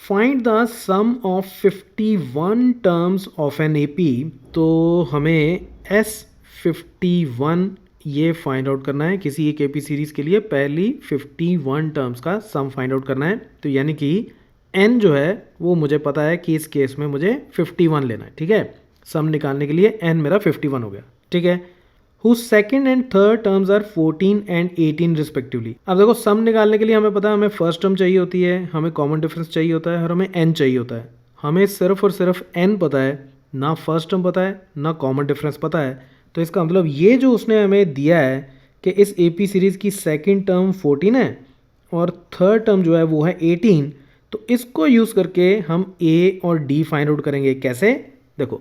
Find the sum of 51 terms of an AP. तो हमें S51 ये फाइंड आउट करना है किसी एक एपी सीरीज़ के लिए। पहली 51 टर्म्स का सम फाइंड आउट करना है। तो यानी कि n जो है वो मुझे पता है कि इस केस में मुझे 51 लेना है। ठीक है, सम निकालने के लिए n मेरा 51 हो गया। ठीक है, whose second and third terms are 14 and 18 respectively। अब देखो सम निकालने के लिए हमें पता है हमें फर्स्ट टर्म चाहिए होती है, हमें कॉमन डिफरेंस चाहिए होता है और हमें n चाहिए होता है। हमें सिर्फ और सिर्फ n पता है, ना फर्स्ट टर्म पता है ना कॉमन डिफरेंस पता है। तो इसका मतलब ये जो उसने हमें दिया है कि इस AP सीरीज़ की सेकेंड टर्म 14 है और थर्ड टर्म जो है वो है 18। तो इसको यूज़ करके हम A और D फाइंड आउट करेंगे। कैसे? देखो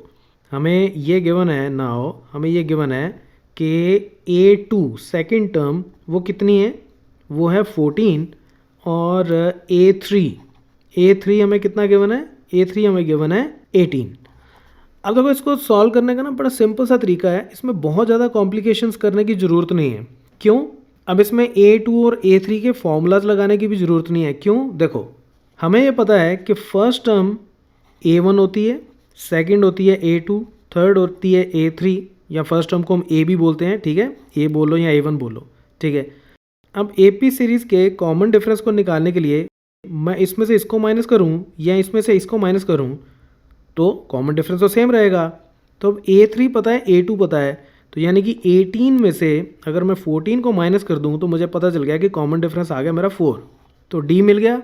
हमें ये गिवन है नाउ, हमें ये गिवन है कि A2 सेकेंड टर्म वो कितनी है, वो है 14 और A3 हमें कितना गिवन है, A3 हमें गिवन है 18। अब देखो इसको सॉल्व करने का ना बड़ा सिंपल सा तरीका है, इसमें बहुत ज़्यादा कॉम्प्लिकेशंस करने की ज़रूरत नहीं है। क्यों? अब इसमें A2 और A3 के फॉर्मूलाज लगाने की भी ज़रूरत नहीं है। क्यों? देखो हमें ये पता है कि फर्स्ट टर्म A1 होती है, सेकंड होती है A2, थर्ड होती है A3 या फर्स्ट टर्म को हम A भी बोलते हैं। ठीक है, A बोलो या A1 बोलो। ठीक है, अब AP सीरीज़ के कॉमन डिफरेंस को निकालने के लिए मैं इसमें से इसको माइनस करूं या इसमें से इसको माइनस करूं तो कॉमन डिफरेंस तो सेम रहेगा। तो अब A3 पता है, A2 पता है, तो यानी कि 18 में से अगर मैं 14 को माइनस कर दूं तो मुझे पता चल गया कि कॉमन डिफरेंस आ गया मेरा 4, तो D मिल गया।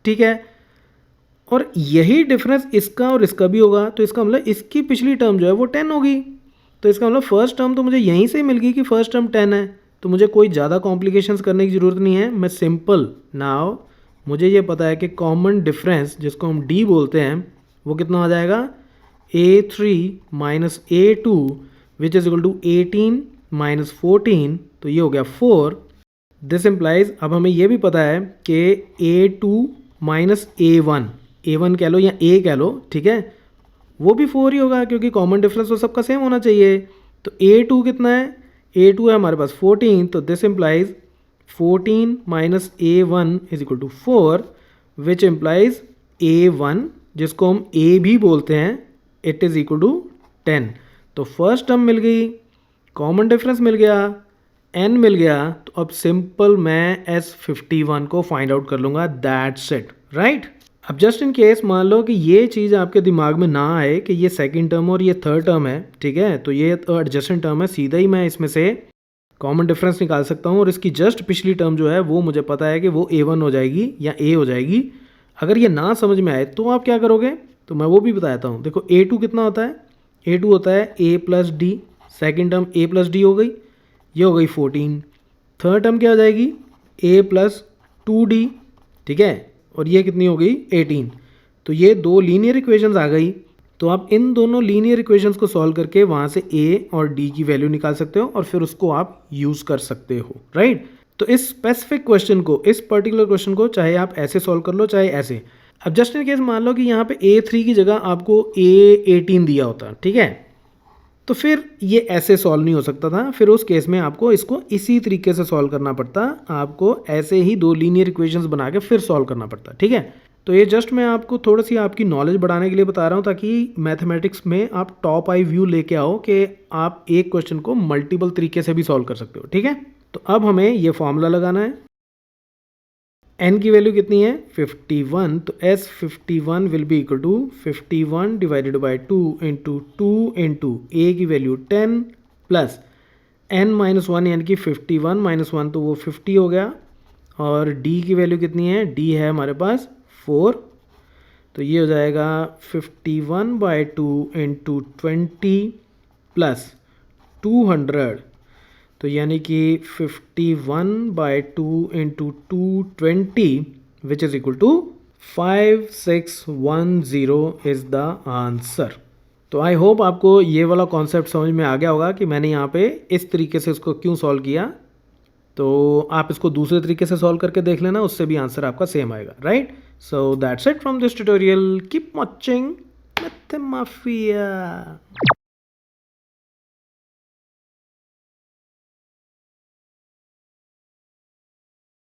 ठीक है, और यही डिफरेंस इसका और इसका भी होगा, तो इसका मतलब इसकी पिछली टर्म जो है वो 10 होगी। तो इसका मतलब फर्स्ट टर्म तो मुझे यहीं से मिल गई कि फर्स्ट टर्म 10 है, तो मुझे कोई ज़्यादा कॉम्प्लिकेशंस करने की ज़रूरत नहीं है। मैं सिंपल नाउ मुझे ये पता है कि कॉमन डिफरेंस जिसको हम D बोलते हैं वो कितना आ जाएगा, A3 minus A2 which is equal to 18 minus 14, तो ये हो गया 4। दिस इम्प्लाइज, अब हमें ये भी पता है कि A2 माइनस A1 कह लो या A कह लो, ठीक है, वो भी 4 ही होगा क्योंकि कॉमन डिफरेंस तो सबका सेम होना चाहिए। तो A2 कितना है, A2 है हमारे पास 14, तो this implies 14 minus A1 is equal to 4 which implies A1 जिसको हम A भी बोलते हैं इट इज़ इक्वल टू 10। तो फर्स्ट टर्म मिल गई, कॉमन डिफरेंस मिल गया, n मिल गया, तो अब सिंपल मैं S51 को फाइंड आउट कर लूँगा। That's it, right. अब जस्ट इन केस मान लो कि ये चीज़ आपके दिमाग में ना आए कि ये सेकंड टर्म और ये थर्ड टर्म है, ठीक है, तो ये एडजेसेंट टर्म है, सीधा ही मैं इसमें से कॉमन डिफरेंस निकाल सकता हूँ और इसकी जस्ट पिछली टर्म जो है वो मुझे पता है कि वो A1 हो जाएगी या A हो जाएगी। अगर ये ना समझ में आए तो आप क्या करोगे, तो मैं वो भी बताता हूँ। देखो A2 कितना होता है, A2 होता है A plus D, second term A plus D हो गई, ये हो गई 14। थर्ड टर्म क्या हो जाएगी, A प्लस 2D, ठीक है, और ये कितनी हो गई 18। तो ये दो लीनियर इक्वेशंस आ गई। तो आप इन दोनों लीनियर इक्वेशंस को सॉल्व करके वहाँ से A और D की वैल्यू निकाल सकते हो और फिर उसको आप यूज़ कर सकते हो, राइट। तो इस स्पेसिफिक क्वेश्चन को, इस पर्टिकुलर क्वेश्चन को चाहे आप ऐसे सॉल्व कर लो चाहे ऐसे। अब जस्ट इन केस मान लो कि यहाँ पे A3 की जगह आपको A18 दिया होता, ठीक है, तो फिर ये ऐसे सॉल्व नहीं हो सकता था। फिर उस केस में आपको इसको इसी तरीके से सॉल्व करना पड़ता, आपको ऐसे ही दो लीनियर इक्वेशंस बना के फिर सॉल्व करना पड़ता, ठीक है। तो ये जस्ट मैं आपको थोड़ी सी आपकी नॉलेज बढ़ाने के लिए बता रहा हूँ ताकि मैथमेटिक्स में आप टॉप आई व्यू लेके आओ कि आप एक क्वेश्चन को मल्टीपल तरीके से भी सॉल्व कर सकते हो, ठीक है। तो अब हमें ये फॉर्मूला लगाना है। n की वैल्यू कितनी है 51, तो S51 will be equal to 51 divided by 2 into A की वैल्यू 10 प्लस n माइनस 1 यानी कि 51 माइनस 1 तो वो 50 हो गया, और D की वैल्यू कितनी है, D है हमारे पास 4, तो ये हो जाएगा 51 बाई 2 इंटू 20 प्लस 200, तो यानी कि 51 by 2 into 220 which is equal to 5610 is the answer. तो आई होप आपको ये वाला कॉन्सेप्ट समझ में आ गया होगा कि मैंने यहाँ पे इस तरीके से इसको क्यों सॉल्व किया। तो आप इसको दूसरे तरीके से सॉल्व करके देख लेना, उससे भी आंसर आपका सेम आएगा, right. So that's it from this tutorial, keep watching मैथमाफिया।